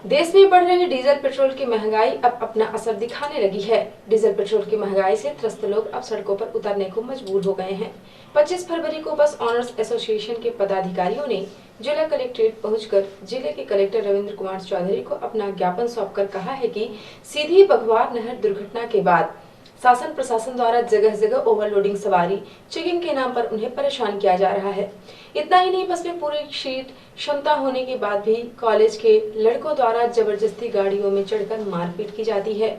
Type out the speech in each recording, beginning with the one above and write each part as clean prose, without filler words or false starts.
देश में बढ़ रही डीजल पेट्रोल की महंगाई अब अपना असर दिखाने लगी है। डीजल पेट्रोल की महंगाई से त्रस्त लोग अब सड़कों पर उतरने को मजबूर हो गए हैं। 25 फरवरी को बस ऑनर्स एसोसिएशन के पदाधिकारियों ने जिला कलेक्ट्रेट पहुंचकर जिले के कलेक्टर रविंद्र कुमार चौधरी को अपना ज्ञापन सौंपकर कहा है कि सीधी बघवार नहर दुर्घटना के बाद शासन प्रशासन द्वारा जगह जगह ओवरलोडिंग सवारी चेकिंग के नाम पर उन्हें परेशान किया जा रहा है। इतना ही नहीं, बस में पूरी सीट क्षमता होने के बाद भी कॉलेज के लड़कों द्वारा जबरदस्ती गाड़ियों में चढ़कर मारपीट की जाती है।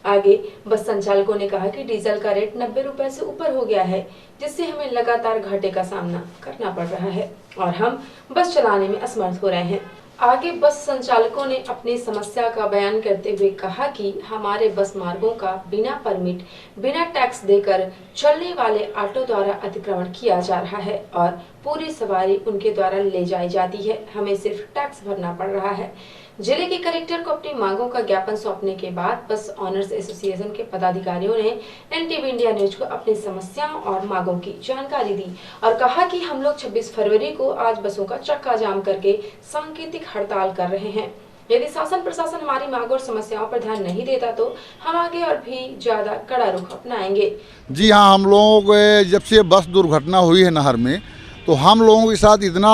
आगे बस संचालकों ने कहा कि डीजल का रेट 90 रुपए से ऊपर हो गया है, जिससे हमें लगातार घाटे का सामना करना पड़ रहा है और हम बस चलाने में असमर्थ हो रहे हैं। आगे बस संचालकों ने अपनी समस्या का बयान करते हुए कहा कि हमारे बस मार्गों का बिना परमिट, बिना टैक्स देकर चलने वाले ऑटो द्वारा अतिक्रमण किया जा रहा है और पूरी सवारी उनके द्वारा ले जाई जाती है। हमें सिर्फ टैक्स भरना पड़ रहा है। जिले के कलेक्टर को अपनी मांगों का ज्ञापन सौंपने के बाद बस ऑनर्स एसोसिएशन के पदाधिकारियों ने एनटीवी इंडिया न्यूज को अपनी समस्याओं और मांगों की जानकारी दी और कहा कि हम लोग 26 फरवरी को आज बसों का चक्का जाम करके सांकेतिक हड़ताल कर रहे हैं। यदि शासन प्रशासन हमारी मांगों और समस्याओं पर ध्यान नहीं देता तो हम आगे और भी ज्यादा कड़ा रुख अपनाएंगे। जी हाँ, हम लोग जब से बस दुर्घटना हुई है नहर में, तो हम लोगों के साथ इतना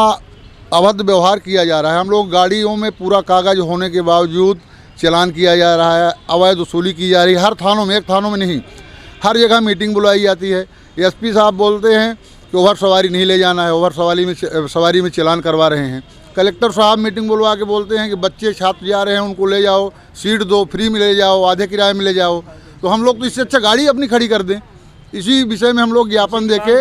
अभद्र व्यवहार किया जा रहा है। हम लोग गाड़ियों में पूरा कागज होने के बावजूद चालान किया जा रहा है, अवैध वसूली की जा रही है। हर थानों में, एक थानों में नहीं, हर जगह मीटिंग बुलाई जाती है। एसपी साहब बोलते हैं कि ओवर सवारी नहीं ले जाना है, ओवर सवारी में चालान करवा रहे हैं। कलेक्टर साहब मीटिंग बुलवा के बोलते हैं कि बच्चे छात्र जा रहे हैं, उनको ले जाओ, सीट दो, फ्री में ले जाओ, आधे किराए में ले जाओ। तो हम लोग तो इससे अच्छा गाड़ी अपनी खड़ी कर दें। इसी विषय में हम लोग ज्ञापन देके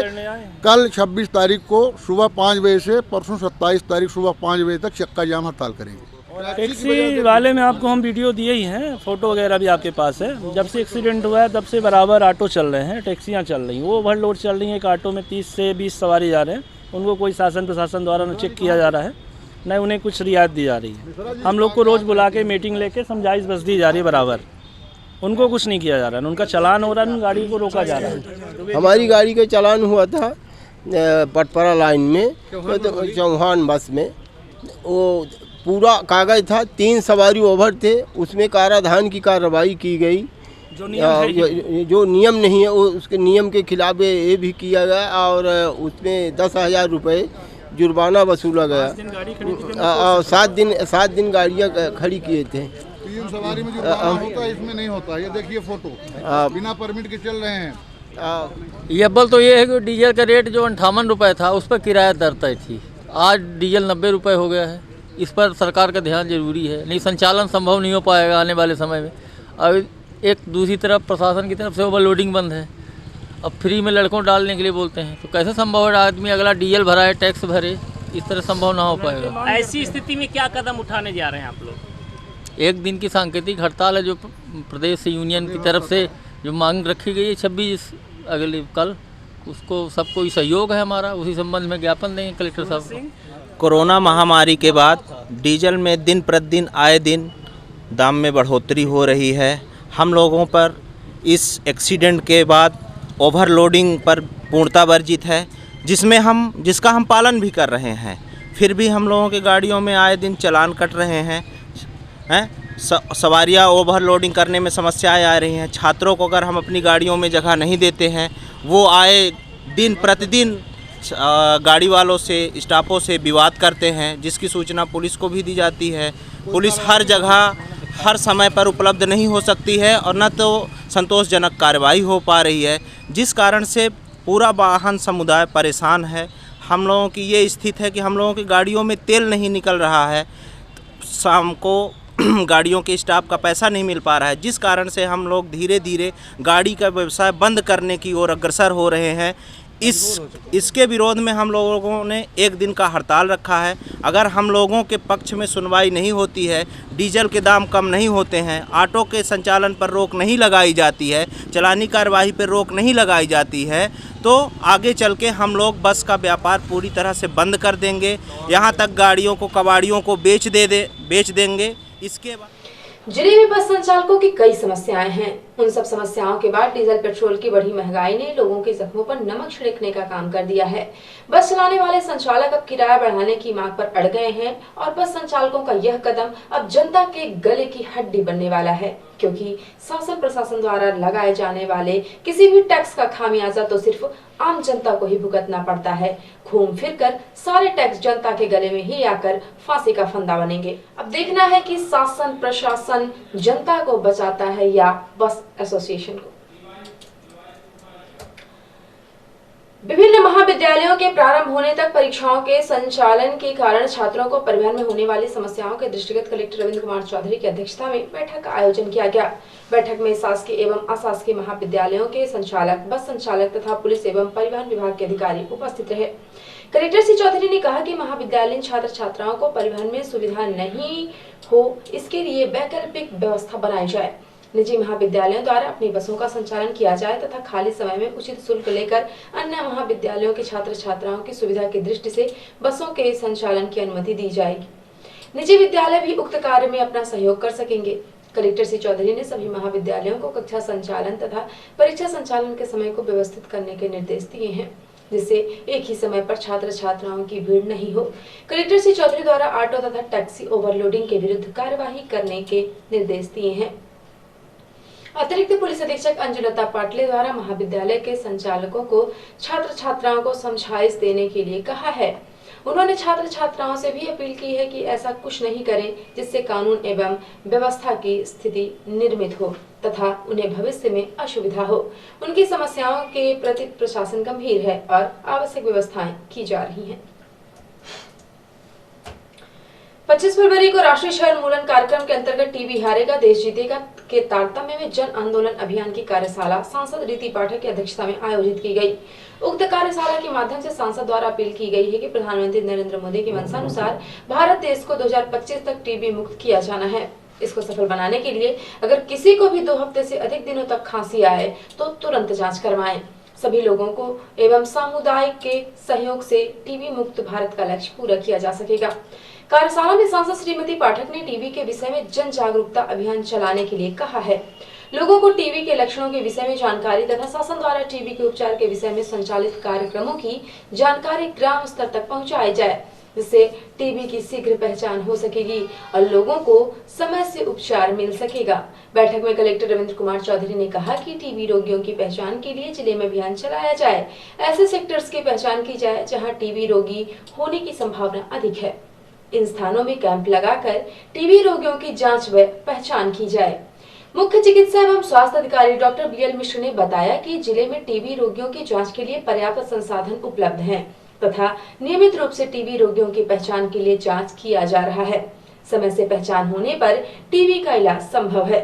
कल 26 तारीख को सुबह 5 बजे से परसों 27 तारीख सुबह 5 बजे तक चक्का जाम हड़ताल करेंगे। टैक्सी वाले में आपको हम वीडियो दिए ही हैं, फोटो वगैरह भी आपके पास है। जब से एक्सीडेंट हुआ है तब से बराबर ऑटो चल रहे हैं, टैक्सियां चल रही हैं, वो ओवरलोड चल रही हैं। एक ऑटो में 30 से 20 सवारी जा रहे हैं, उनको कोई शासन प्रशासन द्वारा न चेक किया जा रहा है, न उन्हें कुछ रियायत दी जा रही है। हम लोग को रोज़ बुला के मीटिंग लेके समझाइश बस दी जा रही है बराबर, उनको कुछ नहीं किया जा रहा है। उनका चालान हो रहा है, गाड़ी को रोका जा रहा है। हमारी गाड़ी का चालान हुआ था पटपरा लाइन में, तो चौहान बस में वो पूरा कागज था, 3 सवारी ओवर थे, उसमें कराधान की कार्रवाई की गई। जो नियम नहीं है वो उसके नियम के खिलाफ ये भी किया गया और उसमें 10,000 रुपये जुर्माना वसूला गया और 7 दिन गाड़ियाँ खड़ी किए थे। 3 सवारी में जुर्माना होता है, इसमें नहीं होता। ये देखिए फोटो, बिना परमिट के चल रहे हैं। ये अव्वल तो ये है कि डीजल का रेट जो 58 रुपये था उस पर किराया दर तय थी, आज डीजल 90 रुपये हो गया है। इस पर सरकार का ध्यान जरूरी है, नहीं संचालन संभव नहीं हो पाएगा आने वाले समय में। अब एक दूसरी तरफ प्रशासन की तरफ से ओवरलोडिंग बंद है, अब फ्री में लड़कों डालने के लिए बोलते हैं, तो कैसे संभव है आदमी अगला डीजल भराए, टैक्स भरे? इस तरह संभव ना हो पाएगा। ऐसी स्थिति में क्या कदम उठाने जा रहे हैं आप लोग? एक दिन की सांकेतिक हड़ताल है जो प्रदेश यूनियन की तरफ से जो मांग रखी गई है 26 अगले कल, उसको सबको सहयोग है हमारा, उसी संबंध में ज्ञापन देंगे कलेक्टर साहब को। कोरोना महामारी के बाद डीजल में दिन प्रतिदिन आए दिन दाम में बढ़ोतरी हो रही है। हम लोगों पर इस एक्सीडेंट के बाद ओवरलोडिंग पर पूर्णता वर्जित है, जिसका हम पालन भी कर रहे हैं। फिर भी हम लोगों की गाड़ियों में आए दिन चालान कट रहे हैं। सवारियाँ ओवरलोडिंग करने में समस्याएं आ रही हैं। छात्रों को अगर हम अपनी गाड़ियों में जगह नहीं देते हैं, वो आए दिन प्रतिदिन गाड़ी वालों से, स्टाफों से विवाद करते हैं, जिसकी सूचना पुलिस को भी दी जाती है। पुलिस हर जगह हर समय पर उपलब्ध नहीं हो सकती है और न तो संतोषजनक कार्रवाई हो पा रही है, जिस कारण से पूरा वाहन समुदाय परेशान है। हम लोगों की ये स्थिति है कि हम लोगों की गाड़ियों में तेल नहीं निकल रहा है, शाम को गाड़ियों के स्टाफ का पैसा नहीं मिल पा रहा है, जिस कारण से हम लोग धीरे धीरे गाड़ी का व्यवसाय बंद करने की ओर अग्रसर हो रहे हैं। इसके विरोध में हम लोगों ने 1 दिन का हड़ताल रखा है। अगर हम लोगों के पक्ष में सुनवाई नहीं होती है, डीजल के दाम कम नहीं होते हैं, ऑटो के संचालन पर रोक नहीं लगाई जाती है, चलानी कार्यवाही पर रोक नहीं लगाई जाती है, तो आगे चल के हम लोग बस का व्यापार पूरी तरह से बंद कर देंगे। यहाँ तक गाड़ियों को, कबाड़ियों को बेच देंगे। इसके बाद जिले में बस संचालकों की कई समस्याएं हैं। उन सब समस्याओं के बाद डीजल पेट्रोल की बढ़ी महंगाई ने लोगों के जख्मों पर नमक छिड़कने का काम कर दिया है। बस चलाने वाले संचालक अब किराया बढ़ाने की मांग पर अड़ गए हैं और बस संचालकों का यह कदम अब जनता के गले की हड्डी बनने वाला है, क्योंकि शासन प्रशासन द्वारा लगाए जाने वाले किसी भी टैक्स का खामियाजा तो सिर्फ आम जनता को ही भुगतना पड़ता है। घूम फिर कर सारे टैक्स जनता के गले में ही आकर फांसी का फंदा बनेंगे। अब देखना है कि शासन प्रशासन जनता को बचाता है या बस एसोसिएशन को। विभिन्न महाविद्यालयों के प्रारंभ होने तक परीक्षाओं के संचालन के कारण छात्रों को परिवहन में होने वाली समस्याओं के दृष्टिगत कलेक्टर रविंद्र कुमार चौधरी की अध्यक्षता में बैठक का आयोजन किया गया। बैठक में शासकीय एवं अशासकीय महाविद्यालयों के संचालक, बस संचालक तथा पुलिस एवं परिवहन विभाग के अधिकारी उपस्थित रहे। कलेक्टर श्री चौधरी ने कहा कि महाविद्यालयीन छात्र छात्राओं को परिवहन में सुविधा नहीं हो, इसके लिए वैकल्पिक व्यवस्था बनाई जाए। निजी महाविद्यालयों द्वारा अपनी बसों का संचालन किया जाए तथा खाली समय में उचित शुल्क लेकर अन्य महाविद्यालयों के छात्र छात्राओं की सुविधा की दृष्टि से बसों के संचालन की अनुमति दी जाएगी। निजी विद्यालय भी उक्त कार्य में अपना सहयोग कर सकेंगे। कलेक्टर श्री चौधरी ने सभी महाविद्यालयों को कक्षा संचालन तथा परीक्षा संचालन के समय को व्यवस्थित करने के निर्देश दिए हैं, जिससे एक ही समय पर छात्र छात्राओं की भीड़ नहीं हो। कलेक्टर श्री चौधरी द्वारा ऑटो तथा टैक्सी ओवरलोडिंग के विरुद्ध कार्यवाही करने के निर्देश दिए हैं। अतिरिक्त पुलिस अधीक्षक अंजुलता पाटले द्वारा महाविद्यालय के संचालकों को छात्र छात्राओं को समझाइश देने के लिए कहा है। उन्होंने छात्र छात्राओं से भी अपील की है कि ऐसा कुछ नहीं करें जिससे कानून एवं व्यवस्था की स्थिति निर्मित हो तथा उन्हें भविष्य में असुविधा हो। उनकी समस्याओं के प्रति प्रशासन गंभीर है और आवश्यक व्यवस्थाएं की जा रही हैं। 25 फरवरी को राष्ट्रीय क्षय उन्मूलन कार्यक्रम के अंतर्गत टीबी हारेगा देश जीतेगा के तारतम्य में जन आंदोलन अभियान की कार्यशाला सांसद रीति पाठक की अध्यक्षता में आयोजित की गई। उक्त कार्यशाला के माध्यम से सांसद द्वारा अपील की गई है कि प्रधानमंत्री नरेंद्र मोदी की मंशानुसार भारत देश को 2025 तक टीबी मुक्त किया जाना है। इसको सफल बनाने के लिए अगर किसी को भी 2 हफ्ते से अधिक दिनों तक खांसी आए तो तुरंत जाँच करवाएं। सभी लोगों को एवं समुदाय के सहयोग से टीबी मुक्त भारत का लक्ष्य पूरा किया जा सकेगा। कार्यशाला में सांसद श्रीमती पाठक ने टीबी के विषय में जन जागरूकता अभियान चलाने के लिए कहा है। लोगों को टीबी के लक्षणों के विषय में जानकारी तथा शासन द्वारा टीबी के उपचार के विषय में संचालित कार्यक्रमों की जानकारी ग्राम स्तर तक पहुंचाई जाए, जिससे टीबी की शीघ्र पहचान हो सकेगी और लोगों को समय से उपचार मिल सकेगा। बैठक में कलेक्टर रविंद्र कुमार चौधरी ने कहा कि टीबी रोगियों की पहचान के लिए जिले में अभियान चलाया जाए। ऐसे सेक्टर्स की पहचान की जाए जहां टीबी रोगी होने की संभावना अधिक है। इन स्थानों में कैंप लगाकर टीबी रोगियों की जांच व पहचान की जाए। मुख्य चिकित्सा एवं स्वास्थ्य अधिकारी डॉक्टर बीएल मिश्र ने बताया कि जिले में टीबी रोगियों की जांच के लिए पर्याप्त संसाधन उपलब्ध हैं तथा नियमित रूप से टीबी रोगियों की पहचान के लिए जांच किया जा रहा है। समय से पहचान होने पर टीबी का इलाज संभव है।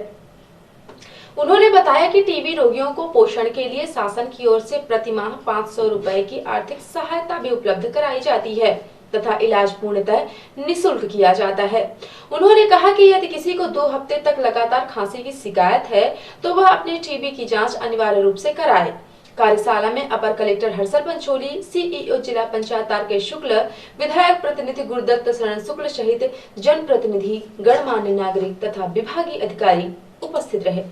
उन्होंने बताया कि टीबी रोगियों को पोषण के लिए शासन की ओर से प्रतिमाह 500 रुपए की आर्थिक सहायता भी उपलब्ध कराई जाती है तथा इलाज पूर्णतः निःशुल्क किया जाता है। उन्होंने कहा कि यदि किसी को 2 हफ्ते तक लगातार खांसी की शिकायत है तो वह अपनी टीबी की जांच अनिवार्य रूप से कराए। कार्यशाला में अपर कलेक्टर हर्षल पंचोली, सीईओ जिला पंचायत तारकेश शुक्ल, विधायक प्रतिनिधि गुरुदत्त शरण शुक्ल सहित जनप्रतिनिधि, गणमान्य नागरिक तथा विभागीय अधिकारी उपस्थित रहे।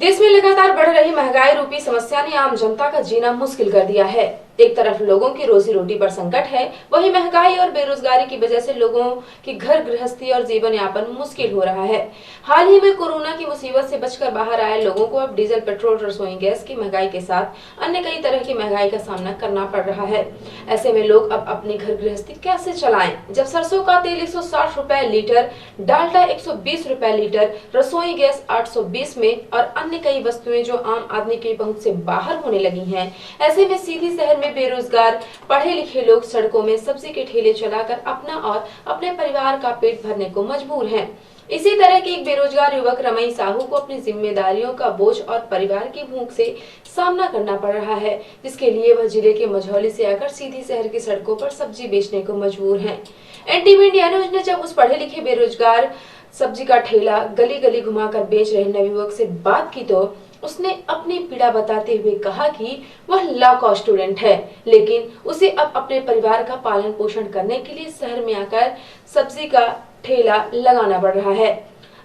देश में लगातार बढ़ रही महंगाई रूपी समस्या ने आम जनता का जीना मुश्किल कर दिया है। एक तरफ लोगों की रोजी रोटी पर संकट है, वहीं महंगाई और बेरोजगारी की वजह से लोगों की घर गृहस्थी और जीवन यापन मुश्किल हो रहा है। हाल ही में कोरोना की मुसीबत से बचकर बाहर आए लोगों को अब डीजल, पेट्रोल, रसोई गैस की महंगाई के साथ अन्य कई तरह की महंगाई का सामना करना पड़ रहा है। ऐसे में लोग अब अपनी घर गृहस्थी कैसे चलाएं, जब सरसों का तेल 160 रुपए लीटर, डालडा 120 रुपए लीटर, रसोई गैस 820 में और अन्य कई वस्तुएं जो आम आदमी की पहुंच से बाहर होने लगी हैं। ऐसे में सीधी शहर में बेरोजगार पढ़े लिखे लोग सड़कों में सब्जी के ठेले चलाकर अपना और अपने परिवार का पेट भरने को मजबूर हैं। इसी तरह के एक बेरोजगार युवक रमई साहू को अपनी जिम्मेदारियों का बोझ और परिवार की भूख से सामना करना पड़ रहा है, जिसके लिए वह जिले के मझौली से आकर सीधी शहर की सड़कों पर सब्जी बेचने को मजबूर हैं। एनटीवी इंडिया न्यूज ने जब उस पढ़े लिखे बेरोजगार सब्जी का ठेला गली गली घुमाकर बेच रहे नवयुवक से बात की तो उसने अपनी पीड़ा बताते हुए कहा कि वह लॉ का स्टूडेंट है, लेकिन उसे अब अपने परिवार का पालन पोषण करने के लिए शहर में आकर सब्जी का ठेला लगाना पड़ रहा है।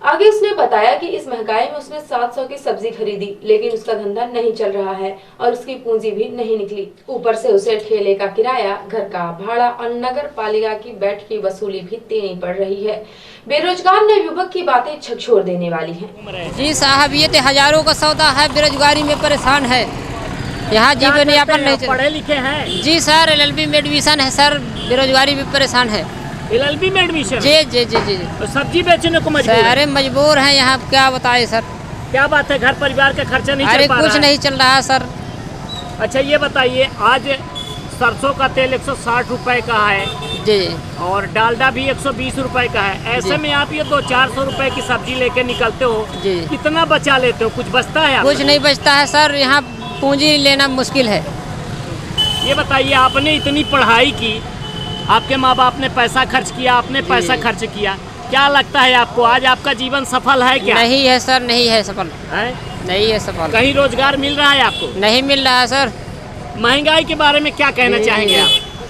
आगे उसने बताया कि इस महंगाई में उसने 700 की सब्जी खरीदी, लेकिन उसका धंधा नहीं चल रहा है और उसकी पूंजी भी नहीं निकली। ऊपर से उसे ठेले का किराया, घर का भाड़ा और नगर पालिका की बैठ की वसूली भी देनी पड़ रही है। बेरोजगार नवयुवक की बातें झकझोर देने वाली हैं। जी साहब, ये तो हजारों का सौदा है, बेरोजगारी में परेशान है, यहाँ जीवन यापन नहीं चल। पढ़े लिखे हैं? जी सर, LLB में एडमिशन है सर, बेरोजगारी में परेशान है। LLB में एडमिशन? जी जी जी जी। तो सब्जी बेचने को मजबूर है? अरे मजबूर हैं यहाँ, क्या बताए सर। क्या बात है, घर परिवार का खर्चा नहीं चल पा रहा है? अरे कुछ नहीं चल रहा है सर। अच्छा ये बताइए, आज सरसों का तेल 160 रुपए का है जी, और डालडा भी 120 रुपए का है। ऐसे में आप ये 200-400 रुपए की सब्जी लेके निकलते हो जी, कितना बचा लेते हो? कुछ बचता है? कुछ नहीं बचता है सर, यहाँ पूंजी लेना मुश्किल है। ये बताइए, आपने इतनी पढ़ाई की, आपके माँ बाप ने पैसा खर्च किया, आपने पैसा खर्च किया, क्या लगता है आपको आज आपका जीवन सफल है क्या? नहीं है सर, नहीं है सफल है, नहीं है सफल। कहीं रोजगार मिल रहा है आपको? नहीं मिल रहा है सर। महंगाई के बारे में क्या कहना चाहेंगे आप?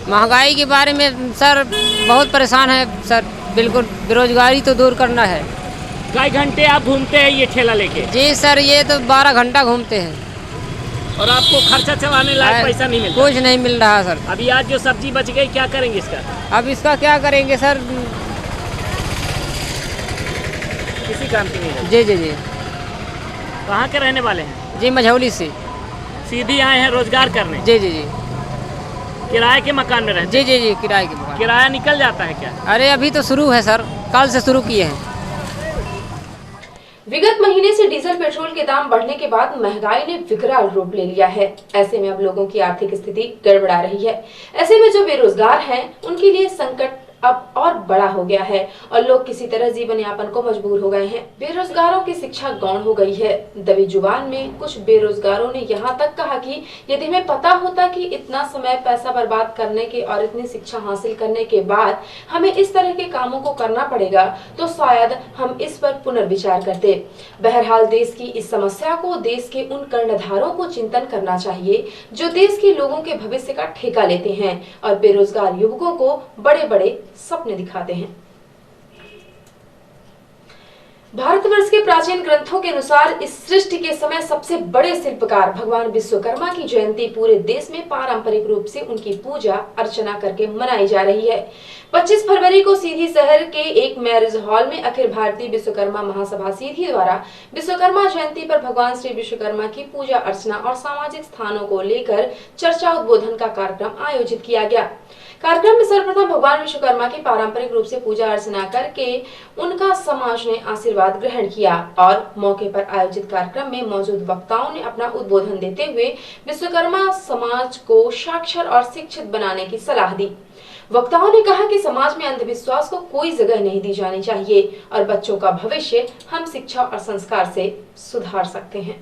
महंगाई के बारे में सर बहुत परेशान है सर, बिल्कुल बेरोजगारी तो दूर करना है। कई घंटे आप घूमते हैं ये ठेला लेके? जी सर, ये तो 12 घंटा घूमते हैं और आपको खर्चा चलाने लायक पैसा नहीं मिलता? कुछ नहीं मिल रहा सर। अभी आज जो सब्जी बच गई, क्या करेंगे इसका? अब इसका क्या करेंगे सर? किसी काम की नहीं? जी जी जी। कहाँ के रहने वाले हैं? जी मझौली से। सीधी आए हैं रोजगार करने? जी जी जी। किराए के मकान में रहते? जी जी जी, किराए के मकान। किराया निकल जाता है क्या? अरे अभी तो शुरू है सर, कल से शुरू किए हैं। विगत महीने से डीजल पेट्रोल के दाम बढ़ने के बाद महंगाई ने विकराल रूप ले लिया है। ऐसे में अब लोगों की आर्थिक स्थिति गड़बड़ा रही है। ऐसे में जो बेरोजगार हैं, उनके लिए संकट अब और बड़ा हो गया है और लोग किसी तरह जीवन यापन को मजबूर हो गए हैं। बेरोजगारों की शिक्षा गौण हो गई है। दबी जुबान में कुछ बेरोजगारों ने यहाँ तक कहा कि यदि हमें पता होता कि इतना समय पैसा बर्बाद करने के और इतनी शिक्षा हासिल करने के बाद हमें इस तरह के कामों को करना पड़ेगा, तो शायद हम इस पर पुनर्विचार करते। बहरहाल देश की इस समस्या को देश के उन कर्णधारों को चिंतन करना चाहिए जो देश के लोगों के भविष्य का ठेका लेते हैं और बेरोजगार युवकों को बड़े बड़े सपने दिखाते हैं। भारतवर्ष के प्राचीन ग्रंथों के अनुसार इस सृष्टि के समय सबसे बड़े शिल्पकार भगवान विश्वकर्मा की जयंती पूरे देश में पारंपरिक रूप से उनकी पूजा अर्चना करके मनाई जा रही है। 25 फरवरी को सीधी शहर के एक मैरिज हॉल में अखिल भारतीय विश्वकर्मा महासभा सीधी द्वारा विश्वकर्मा जयंती पर भगवान श्री विश्वकर्मा की पूजा अर्चना और सामाजिक स्थानों को लेकर चर्चा उद्बोधन का कार्यक्रम आयोजित किया गया। कार्यक्रम में सर्वप्रथम भगवान विश्वकर्मा की पारंपरिक रूप से पूजा अर्चना करके उनका समाज ने आशीर्वाद ग्रहण किया और मौके पर आयोजित कार्यक्रम में मौजूद वक्ताओं ने अपना उद्बोधन देते हुए विश्वकर्मा समाज को साक्षर और शिक्षित बनाने की सलाह दी। वक्ताओं ने कहा कि समाज में अंधविश्वास को कोई जगह नहीं दी जानी चाहिए और बच्चों का भविष्य हम शिक्षा और संस्कार से सुधार सकते हैं।